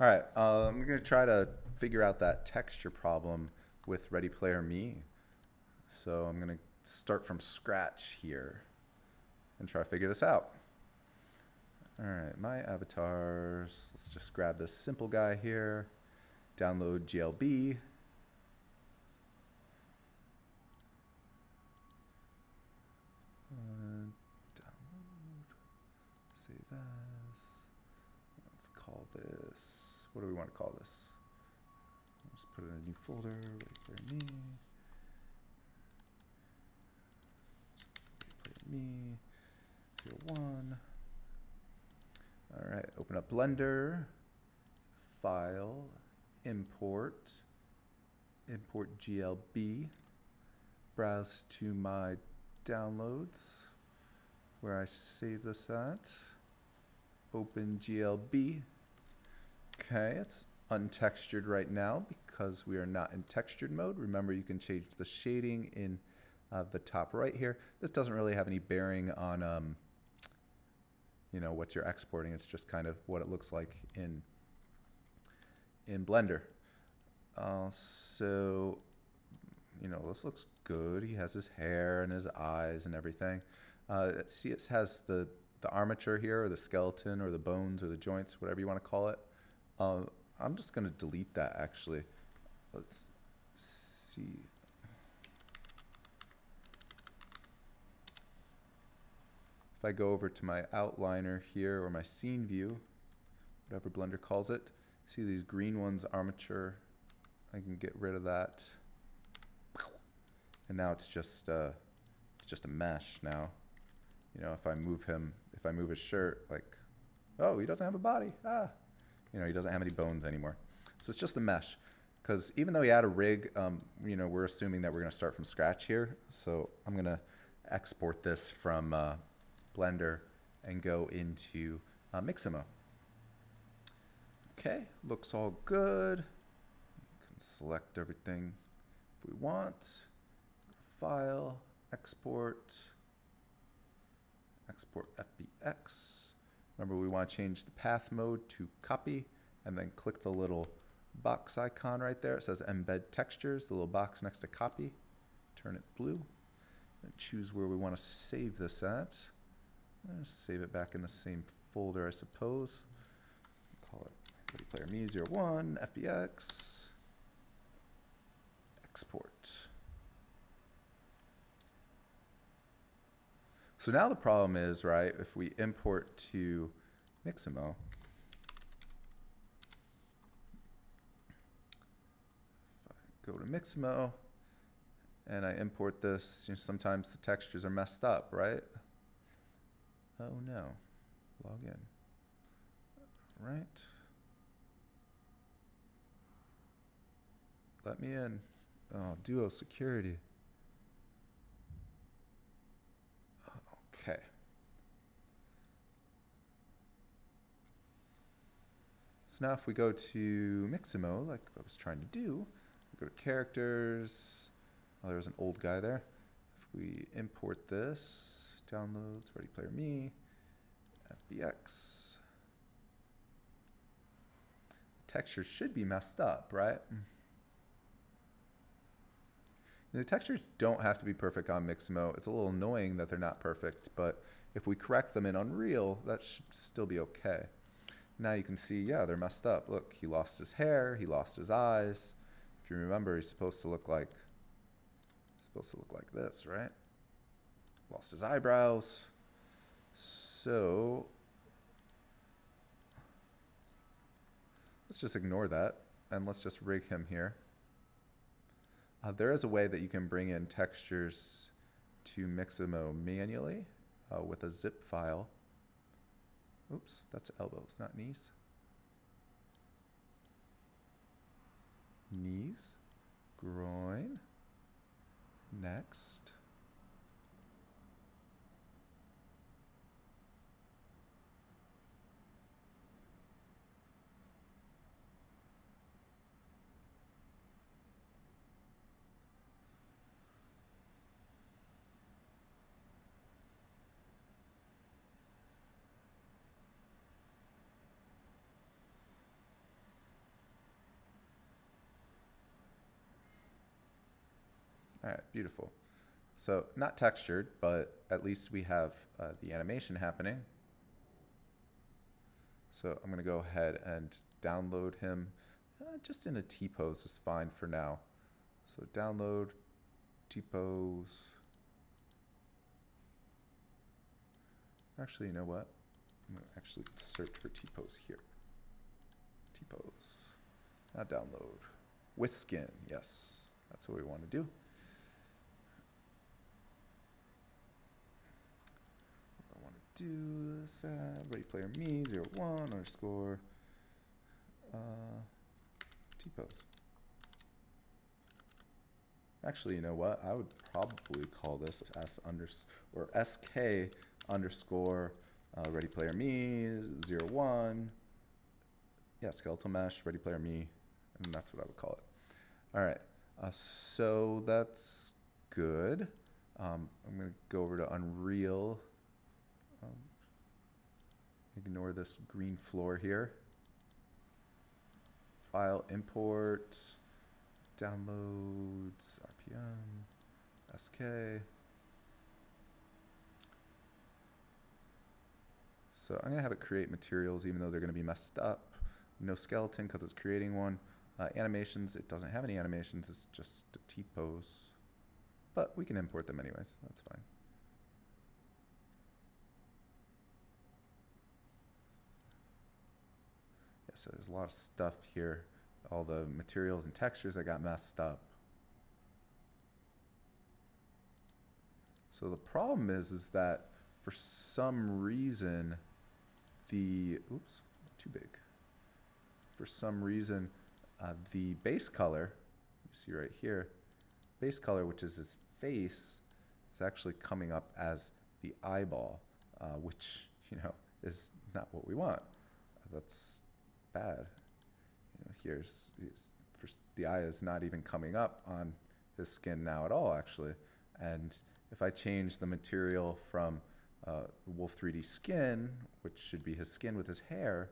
All right, I'm going to try to figure out that texture problem with Ready Player Me. So I'm going to start from scratch here and try to figure this out. All right, my avatars. Let's just grab this simple guy here, download GLB. Download, save as. Let's call this, what do we want to call this? Let's put it in a new folder, Ready Player Me. Ready Player Me, 01. All right, open up Blender, File, Import, Import GLB, browse to my downloads, where I save this at, open GLB. Okay, it's untextured right now because we are not in textured mode. Remember, you can change the shading in the top right here. This doesn't really have any bearing on you know, what you're exporting. It's just kind of what it looks like in Blender. So, you know, this looks good. He has his hair and his eyes and everything. See, it has the armature here, or the skeleton, or the bones, or the joints, whatever you want to call it. I'm just going to delete that, actually. Let's see. If I go over to my outliner here, or my scene view, whatever Blender calls it, see these green ones, armature. I can get rid of that. And now it's just a mesh now. You know, if I move him, if I move his shirt, like, oh, he doesn't have a body. Ah, you know, he doesn't have any bones anymore. So it's just a mesh. Because even though he had a rig, you know, we're assuming that we're going to start from scratch here. So I'm going to export this from Blender and go into Mixamo. Okay, looks all good. You can select everything if we want. File, export, export FBX. Remember, we want to change the path mode to copy, and then click the little box icon right there. It says embed textures, the little box next to copy. Turn it blue, and choose where we want to save this at. Let's save it back in the same folder, I suppose. Call it Ready Player Me 01, FBX, export. So now the problem is, right, if we import to Mixamo, if I go to Mixamo and I import this, you know, sometimes the textures are messed up, right? Oh no, log in, right? Let me in. Oh, Duo security. Okay. So now if we go to Mixamo, like I was trying to do, we go to characters. Oh, there's an old guy there. If we import this, downloads, Ready Player Me, FBX. The texture should be messed up, right? The textures don't have to be perfect on Mixamo. It's a little annoying that they're not perfect, but if we correct them in Unreal, that should still be okay. Now you can see, yeah, they're messed up. Look, he lost his hair, he lost his eyes. If you remember, he's supposed to look like this, right? Lost his eyebrows. So let's just ignore that, and let's just rig him here. There is a way that you can bring in textures to Mixamo manually with a zip file. Oops, that's elbows, not knees. Knees, groin, next. All right, beautiful. So not textured, but at least we have the animation happening. So I'm going to go ahead and download him. Just in a T-pose is fine for now. So download T-pose. Actually, you know what? I'm going to actually search for T-pose here. T-pose. Not download. With skin, yes. That's what we want to do. I want to do this ready player me 01 underscore T-pose. Actually, you know what? I would probably call this SK underscore ready player me 01. Yeah, skeletal mesh ready player me, and that's what I would call it. All right, so that's good. I'm going to go over to Unreal. Ignore this green floor here. File, import, downloads, RPM, SK. So I'm going to have it create materials even though they're going to be messed up. No skeleton because it's creating one. Animations, it doesn't have any animations. It's just a T-pose. But we can import them anyways. That's fine. Yeah, so there's a lot of stuff here. All the materials and textures that got messed up. So the problem is that for some reason oops, too big. For some reason, the base color, you see right here, base color, which is his face, is actually coming up as the eyeball, which, you know, is not what we want. That's bad. You know, the eye is not even coming up on his skin now at all, actually. And if I change the material from Wolf 3D skin, which should be his skin with his hair.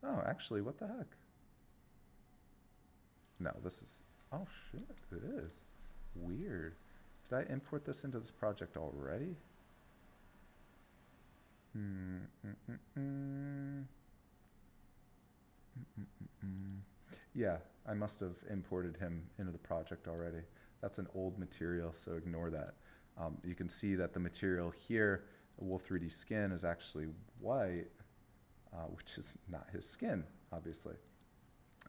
Oh, actually, what the heck? No, this is, oh shit, it is. Weird. Did I import this into this project already? Yeah, I must have imported him into the project already. That's an old material, so ignore that. You can see that the material here, Wolf 3D skin, is actually white, which is not his skin, obviously.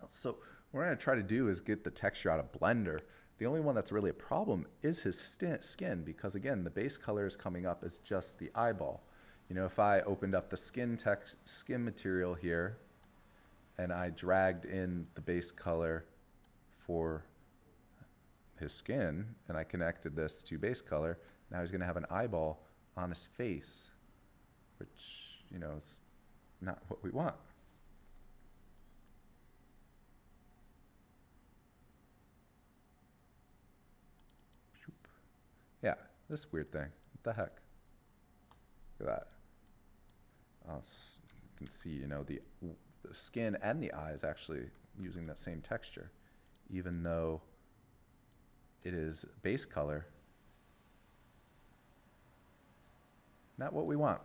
So what we're going to try to do is get the texture out of Blender. The only one that's really a problem is his skin, because again, the base color is coming up as just the eyeball. You know, if I opened up the skin material here, and I dragged in the base color for his skin, and I connected this to base color, now he's going to have an eyeball on his face, which, you know, is not what we want. Yeah, this weird thing. What the heck? Look at that. You can see, you know, the skin and the eye is actually using that same texture, even though it is base color. Not what we want.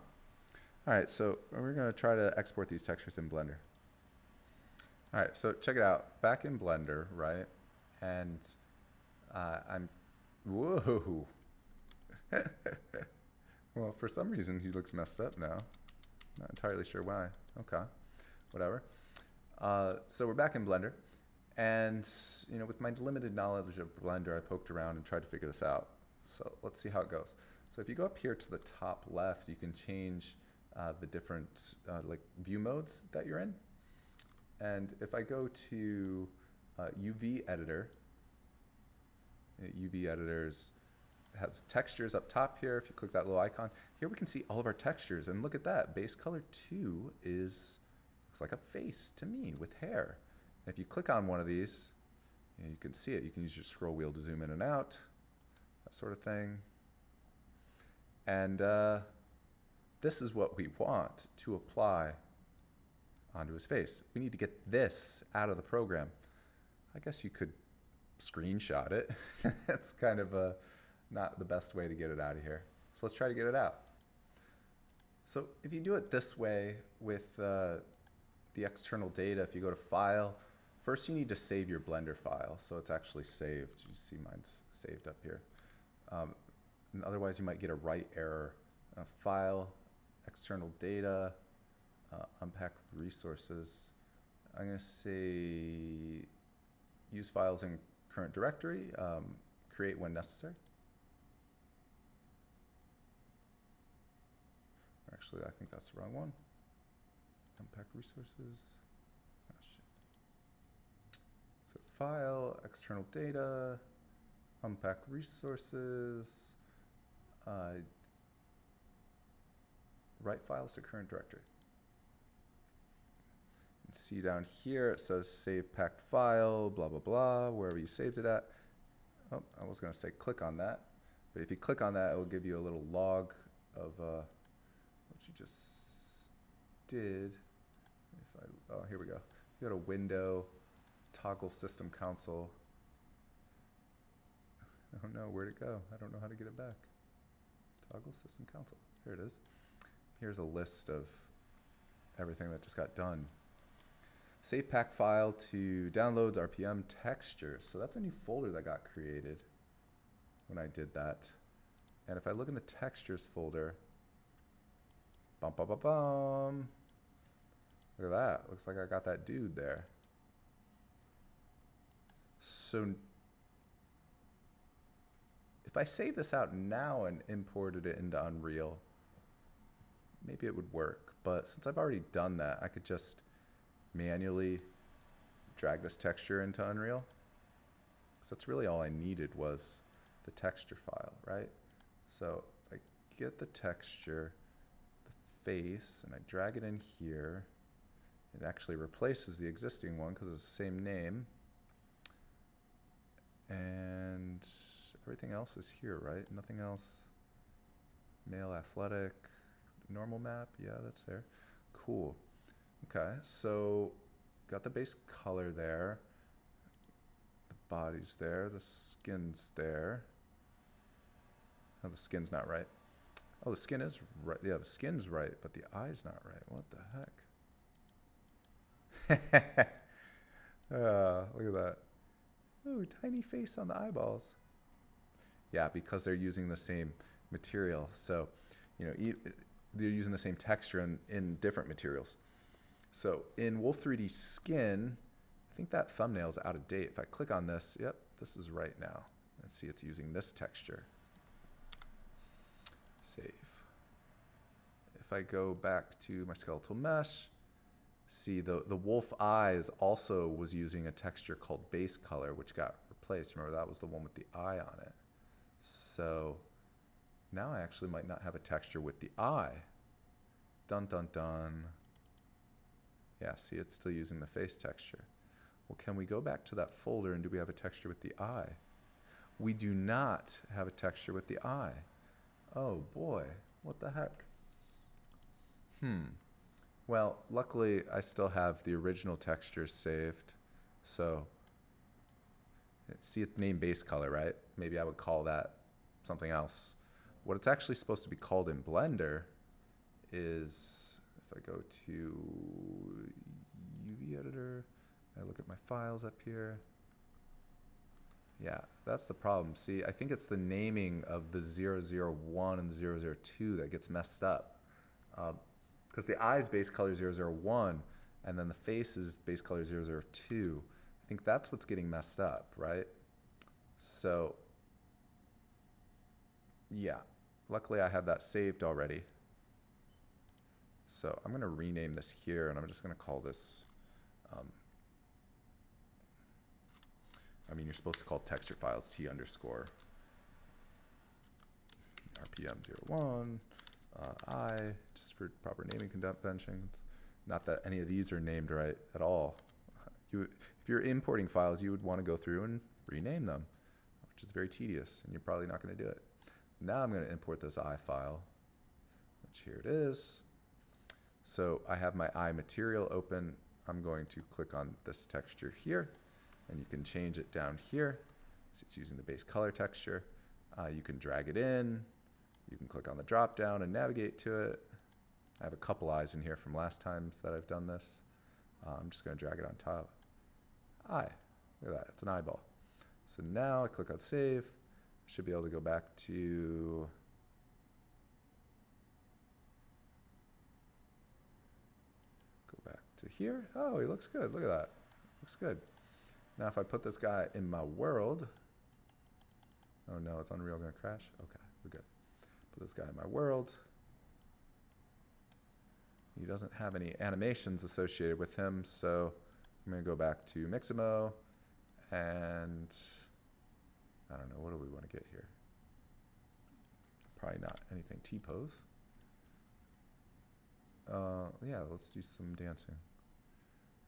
All right, so we're going to try to export these textures in Blender. All right, so check it out. Back in Blender, right? And whoa. Well, for some reason, he looks messed up now. Not entirely sure why. Okay, whatever. So we're back in Blender. And, you know, with my limited knowledge of Blender, I poked around and tried to figure this out. So let's see how it goes. So if you go up here to the top left, you can change the different like view modes that you're in. And if I go to UV editor, UV editors has textures up top here. If you click that little icon, here we can see all of our textures. And look at that, base color 2 looks like a face to me with hair. And if you click on one of these, you can see it. You can use your scroll wheel to zoom in and out, that sort of thing. And this is what we want to apply onto his face. We need to get this out of the program. I guess you could screenshot it. That's kind of not the best way to get it out of here. So let's try to get it out. So if you do it this way with the external data, if you go to File, first you need to save your Blender file. So it's actually saved. You see mine's saved up here. And otherwise you might get a write error. File, external data, unpack resources. I'm going to say use files in current directory, create when necessary. Actually, I think that's the wrong one. Unpack resources. Oh, shit. So file, external data, unpack resources, write files to current directory. And see down here, it says save packed file, blah, blah, blah, wherever you saved it at. Oh, I was going to say click on that. But if you click on that, it will give you a little log of what you just did. Oh, here we go. You go to Window, toggle System Console. Oh no, where'd it go? I don't know how to get it back. Toggle System Console. Here it is. Here's a list of everything that just got done. Save pack file to downloads, RPM, textures. So that's a new folder that got created when I did that. And if I look in the textures folder, bum, bum, bum, bum. Look at that. Looks like I got that dude there. So if I save this out now and imported it into Unreal, maybe it would work. But since I've already done that, I could just manually drag this texture into Unreal. So that's really all I needed was the texture file, right? So if I get the texture, the face, and I drag it in here, it actually replaces the existing one because it's the same name. And everything else is here, right? Nothing else. Male athletic, normal map, yeah, that's there. Cool. Okay, so got the base color there. The body's there, the skin's there. Oh, the skin's not right. Oh, the skin is right. Yeah, the skin's right, but the eye's not right. What the heck? Look at that. Oh, tiny face on the eyeballs. Yeah, because they're using the same material. So, you know, they're using the same texture in different materials. So in Wolf3D Skin, I think that thumbnail's out of date. If I click on this, yep, this is right now. Let's see, it's using this texture. Save. If I go back to my skeletal mesh, see the wolf eyes also was using a texture called base color, which got replaced. Remember, that was the one with the eye on it. So now I actually might not have a texture with the eye. Dun, dun, dun. Yeah, see, it's still using the face texture. Well, can we go back to that folder and do we have a texture with the eye? We do not have a texture with the eye. Oh boy, what the heck? Well, luckily I still have the original textures saved. So, see it's named base color, right? Maybe I would call that something else. What it's actually supposed to be called in Blender is, if I go to UV editor, I look at my files up here. Yeah, that's the problem. See, I think it's the naming of the 001 and 002 that gets messed up. Because the eye's base color 001 and then the face is base color 002. I think that's what's getting messed up, right? So, yeah, luckily I have that saved already. So I'm going to rename this here, and I'm just going to call this, I mean, you're supposed to call texture files T underscore RPM 01, I, just for proper naming conventions. Not that any of these are named right at all. If you're importing files, you would want to go through and rename them, which is very tedious, and you're probably not going to do it. Now I'm going to import this I file, which here it is. So I have my eye material open. I'm going to click on this texture here, and you can change it down here. So it's using the base color texture. You can drag it in. You can click on the drop down and navigate to it. I have a couple eyes in here from last times that I've done this. I'm just going to drag it on top. Eye. Look at that. It's an eyeball. So now I click on save. I should be able to go back to here. Oh, he looks good. Look at that. Looks good. Now if I put this guy in my world. Oh no, it's Unreal going to crash? Okay, we're good. Put this guy in my world. He doesn't have any animations associated with him, so I'm going to go back to Mixamo, and I don't know, what do we want to get here? Probably not anything T-pose. Yeah, let's do some dancing.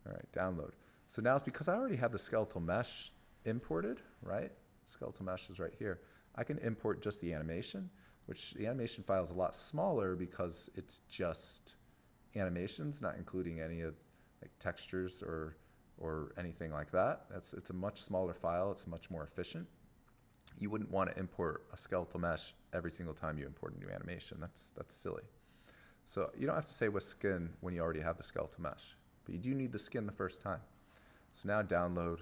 All right, download. So now, because I already have the skeletal mesh imported, right? Skeletal mesh is right here. I can import just the animation, which the animation file is a lot smaller because it's just animations, not including any of like textures or anything like that. It's a much smaller file. It's much more efficient. You wouldn't want to import a skeletal mesh every single time you import a new animation. That's silly. So you don't have to say with skin when you already have the skeletal mesh, but you do need the skin the first time. So now download,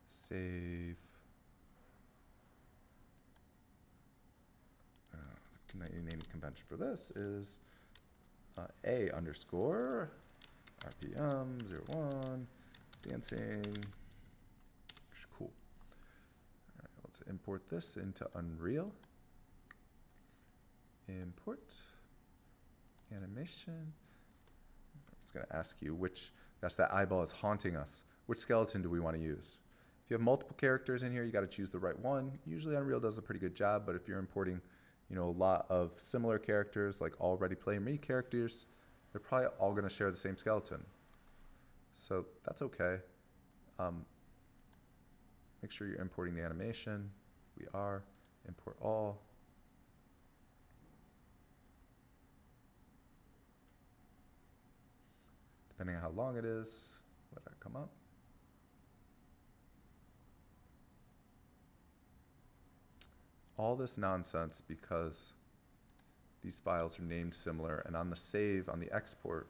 save. The naming convention for this is A underscore RPM 01 dancing. Cool. All right, let's import this into Unreal. Import animation. It's going to ask you which, gosh, that eyeball is haunting us. Which skeleton do we want to use? If you have multiple characters in here, you got to choose the right one. Usually Unreal does a pretty good job, but if you're importing, you know, a lot of similar characters, like all Ready Player Me characters, they're probably all going to share the same skeleton. So that's okay. Make sure you're importing the animation. We are. Import all. Depending on how long it is, let that come up. All this nonsense because these files are named similar, and on the save, on the export,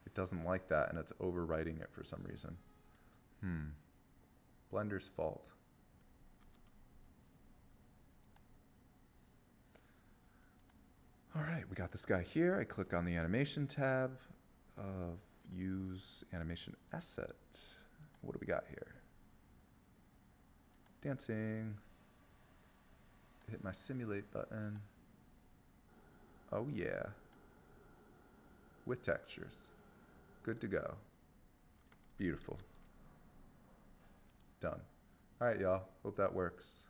it doesn't like that, and it's overwriting it for some reason. Blender's fault. All right, we got this guy here. I click on the animation tab of use animation asset. What do we got here? Dancing. Hit my simulate button. Oh yeah. With textures. Good to go. Beautiful. Done. All right, y'all. Hope that works.